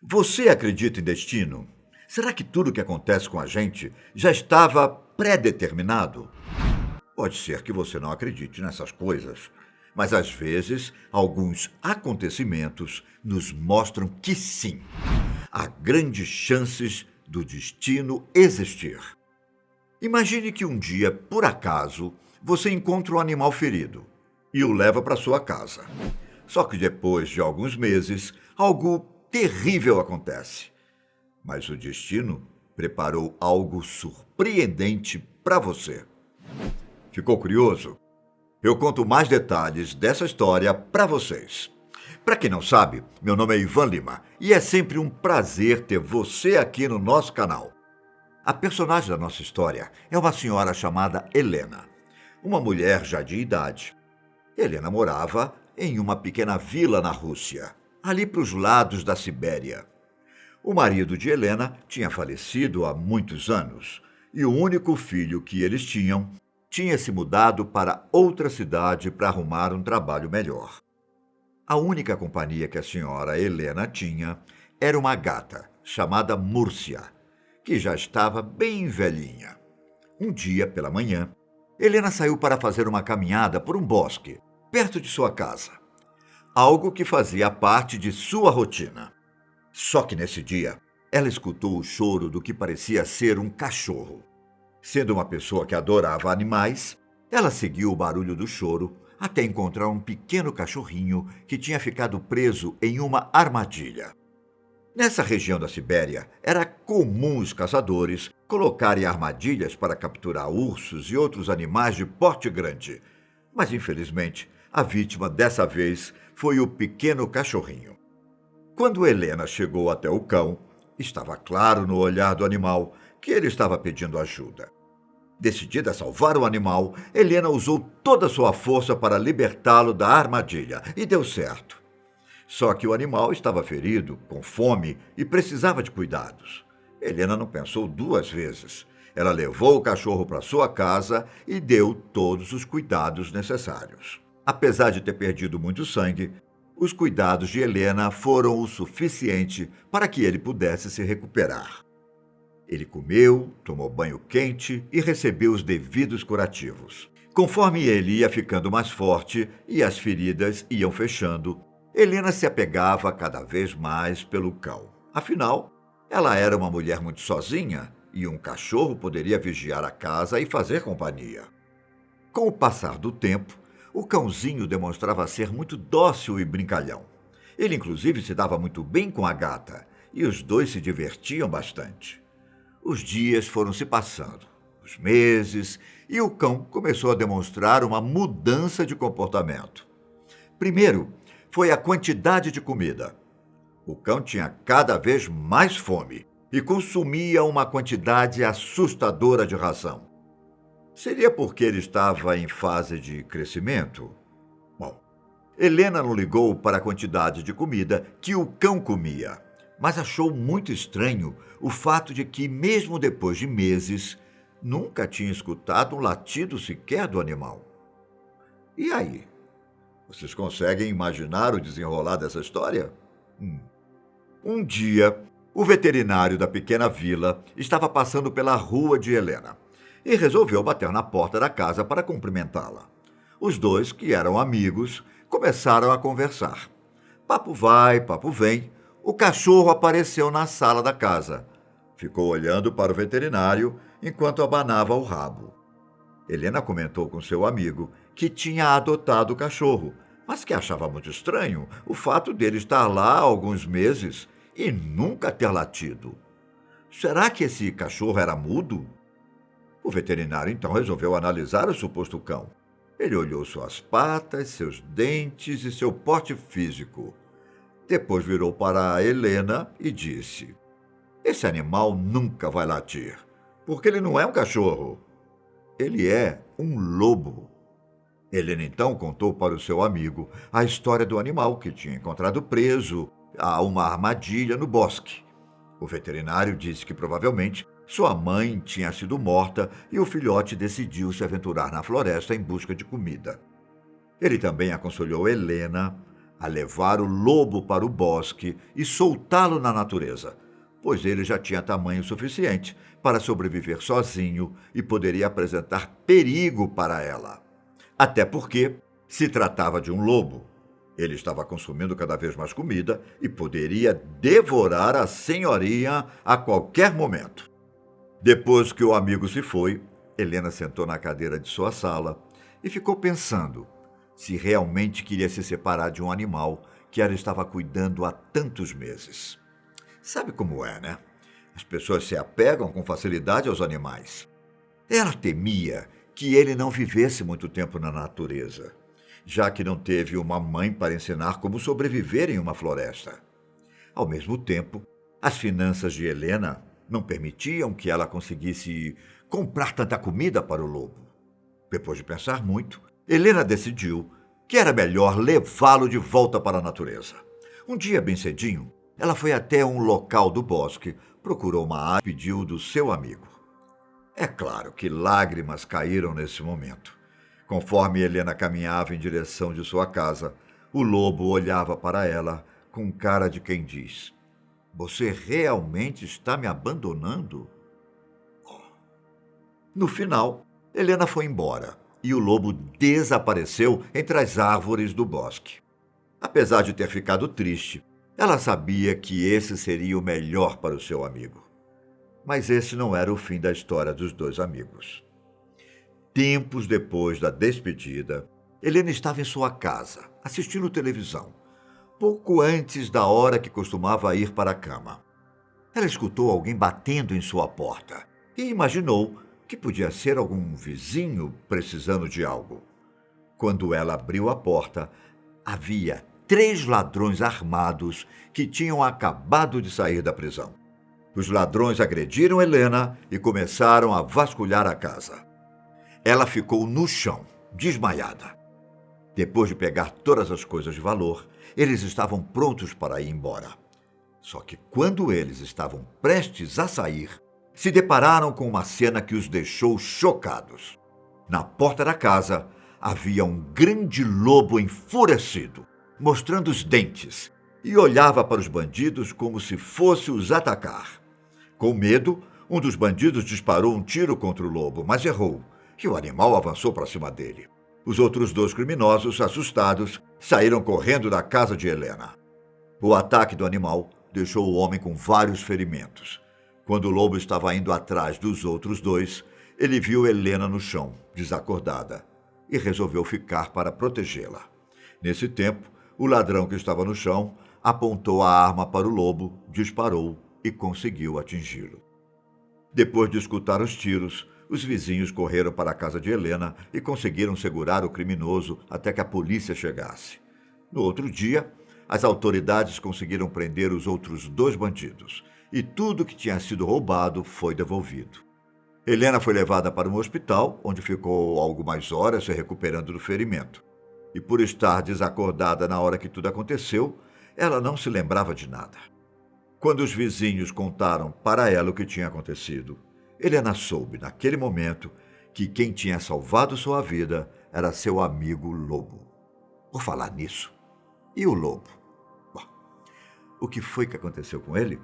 Você acredita em destino? Será que tudo que acontece com a gente já estava pré-determinado? Pode ser que você não acredite nessas coisas, mas às vezes alguns acontecimentos nos mostram que sim, há grandes chances do destino existir. Imagine que um dia, por acaso, você encontra um animal ferido e o leva para sua casa. Só que depois de alguns meses, algo terrível acontece. Mas o destino preparou algo surpreendente para você. Ficou curioso? Eu conto mais detalhes dessa história para vocês. Para quem não sabe, meu nome é Ivan Lima e é sempre um prazer ter você aqui no nosso canal. A personagem da nossa história é uma senhora chamada Helena, uma mulher já de idade. Helena morava em uma pequena vila na Rússia, ali para os lados da Sibéria. O marido de Helena tinha falecido há muitos anos e o único filho que eles tinha se mudado para outra cidade para arrumar um trabalho melhor. A única companhia que a senhora Helena tinha era uma gata chamada Múrcia, que já estava bem velhinha. Um dia, pela manhã, Helena saiu para fazer uma caminhada por um bosque, perto de sua casa. Algo que fazia parte de sua rotina. Só que nesse dia, ela escutou o choro do que parecia ser um cachorro. Sendo uma pessoa que adorava animais, ela seguiu o barulho do choro até encontrar um pequeno cachorrinho que tinha ficado preso em uma armadilha. Nessa região da Sibéria, era comum os caçadores colocarem armadilhas para capturar ursos e outros animais de porte grande. Mas, infelizmente, a vítima dessa vez foi o pequeno cachorrinho. Quando Helena chegou até o cão, estava claro no olhar do animal que ele estava pedindo ajuda. Decidida a salvar o animal, Helena usou toda a sua força para libertá-lo da armadilha e deu certo. Só que o animal estava ferido, com fome e precisava de cuidados. Helena não pensou duas vezes. Ela levou o cachorro para sua casa e deu todos os cuidados necessários. Apesar de ter perdido muito sangue, os cuidados de Helena foram o suficiente para que ele pudesse se recuperar. Ele comeu, tomou banho quente e recebeu os devidos curativos. Conforme ele ia ficando mais forte e as feridas iam fechando, Helena se apegava cada vez mais pelo cão. Afinal, ela era uma mulher muito sozinha e um cachorro poderia vigiar a casa e fazer companhia. Com o passar do tempo, o cãozinho demonstrava ser muito dócil e brincalhão. Ele, inclusive, se dava muito bem com a gata e os dois se divertiam bastante. Os dias foram se passando, os meses, e o cão começou a demonstrar uma mudança de comportamento. Primeiro, foi a quantidade de comida. O cão tinha cada vez mais fome e consumia uma quantidade assustadora de ração. Seria porque ele estava em fase de crescimento? Bom, Helena não ligou para a quantidade de comida que o cão comia, mas achou muito estranho o fato de que, mesmo depois de meses, nunca tinha escutado um latido sequer do animal. E aí? Vocês conseguem imaginar o desenrolar dessa história? Um dia, o veterinário da pequena vila estava passando pela rua de Helena e resolveu bater na porta da casa para cumprimentá-la. Os dois, que eram amigos, começaram a conversar. Papo vai, papo vem, o cachorro apareceu na sala da casa. Ficou olhando para o veterinário enquanto abanava o rabo. Helena comentou com seu amigo que tinha adotado o cachorro, mas que achava muito estranho o fato dele estar lá há alguns meses e nunca ter latido. Será que esse cachorro era mudo? O veterinário então resolveu analisar o suposto cão. Ele olhou suas patas, seus dentes e seu porte físico. Depois virou para a Helena e disse: "Esse animal nunca vai latir, porque ele não é um cachorro. Ele é um lobo." Helena então contou para o seu amigo a história do animal que tinha encontrado preso a uma armadilha no bosque. O veterinário disse que provavelmente sua mãe tinha sido morta e o filhote decidiu se aventurar na floresta em busca de comida. Ele também aconselhou Helena a levar o lobo para o bosque e soltá-lo na natureza, pois ele já tinha tamanho suficiente para sobreviver sozinho e poderia apresentar perigo para ela. Até porque se tratava de um lobo. Ele estava consumindo cada vez mais comida e poderia devorar a senhorinha a qualquer momento. Depois que o amigo se foi, Helena sentou na cadeira de sua sala e ficou pensando se realmente queria se separar de um animal que ela estava cuidando há tantos meses. Sabe como é, né? As pessoas se apegam com facilidade aos animais. Ela temia que ele não vivesse muito tempo na natureza, já que não teve uma mãe para ensinar como sobreviver em uma floresta. Ao mesmo tempo, as finanças de Helena não permitiam que ela conseguisse comprar tanta comida para o lobo. Depois de pensar muito, Helena decidiu que era melhor levá-lo de volta para a natureza. Um dia, bem cedinho, ela foi até um local do bosque, procurou uma árvore e pediu do seu amigo. É claro que lágrimas caíram nesse momento. Conforme Helena caminhava em direção de sua casa, o lobo olhava para ela com cara de quem diz: "Você realmente está me abandonando?" No final, Helena foi embora e o lobo desapareceu entre as árvores do bosque. Apesar de ter ficado triste, ela sabia que esse seria o melhor para o seu amigo. Mas esse não era o fim da história dos dois amigos. Tempos depois da despedida, Helena estava em sua casa, assistindo televisão, pouco antes da hora que costumava ir para a cama. Ela escutou alguém batendo em sua porta e imaginou que podia ser algum vizinho precisando de algo. Quando ela abriu a porta, havia 3 ladrões armados que tinham acabado de sair da prisão. Os ladrões agrediram Helena e começaram a vasculhar a casa. Ela ficou no chão, desmaiada. Depois de pegar todas as coisas de valor, eles estavam prontos para ir embora. Só que quando eles estavam prestes a sair, se depararam com uma cena que os deixou chocados. Na porta da casa havia um grande lobo enfurecido, mostrando os dentes, e olhava para os bandidos como se fosse os atacar. Com medo, um dos bandidos disparou um tiro contra o lobo, mas errou, e o animal avançou para cima dele. Os outros 2 criminosos, assustados, saíram correndo da casa de Helena. O ataque do animal deixou o homem com vários ferimentos. Quando o lobo estava indo atrás dos outros 2, ele viu Helena no chão, desacordada, e resolveu ficar para protegê-la. Nesse tempo, o ladrão que estava no chão apontou a arma para o lobo, disparou e conseguiu atingi-lo. Depois de escutar os tiros, os vizinhos correram para a casa de Helena e conseguiram segurar o criminoso até que a polícia chegasse. No outro dia, as autoridades conseguiram prender os outros 2 bandidos e tudo que tinha sido roubado foi devolvido. Helena foi levada para um hospital, onde ficou algumas horas se recuperando do ferimento. E por estar desacordada na hora que tudo aconteceu, ela não se lembrava de nada. Quando os vizinhos contaram para ela o que tinha acontecido, Helena soube, naquele momento, que quem tinha salvado sua vida era seu amigo lobo. Por falar nisso, e o lobo? Bom, o que foi que aconteceu com ele?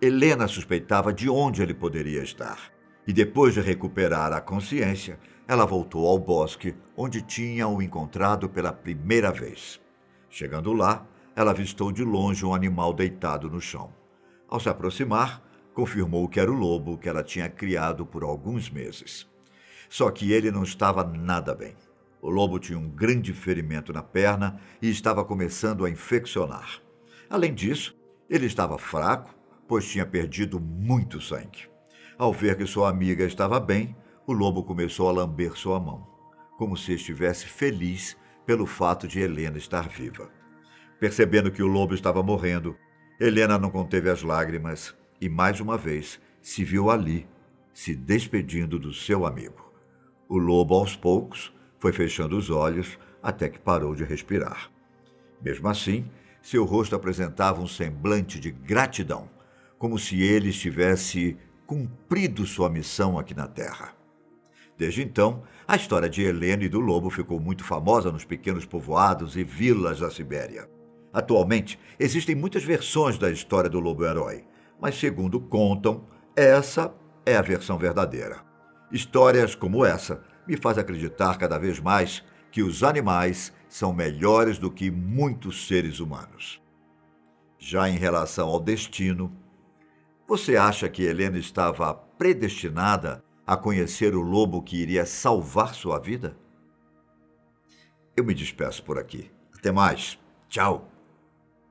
Helena suspeitava de onde ele poderia estar. E depois de recuperar a consciência, ela voltou ao bosque, onde tinha o encontrado pela primeira vez. Chegando lá, ela avistou de longe um animal deitado no chão. Ao se aproximar, confirmou que era o lobo que ela tinha criado por alguns meses. Só que ele não estava nada bem. O lobo tinha um grande ferimento na perna e estava começando a infeccionar. Além disso, ele estava fraco, pois tinha perdido muito sangue. Ao ver que sua amiga estava bem, o lobo começou a lamber sua mão, como se estivesse feliz pelo fato de Helena estar viva. Percebendo que o lobo estava morrendo, Helena não conteve as lágrimas e, mais uma vez, se viu ali, se despedindo do seu amigo. O lobo, aos poucos, foi fechando os olhos até que parou de respirar. Mesmo assim, seu rosto apresentava um semblante de gratidão, como se ele estivesse cumprido sua missão aqui na Terra. Desde então, a história de Helena e do lobo ficou muito famosa nos pequenos povoados e vilas da Sibéria. Atualmente, existem muitas versões da história do lobo-herói, mas, segundo contam, essa é a versão verdadeira. Histórias como essa me fazem acreditar cada vez mais que os animais são melhores do que muitos seres humanos. Já em relação ao destino, você acha que Helena estava predestinada a conhecer o lobo que iria salvar sua vida? Eu me despeço por aqui. Até mais. Tchau.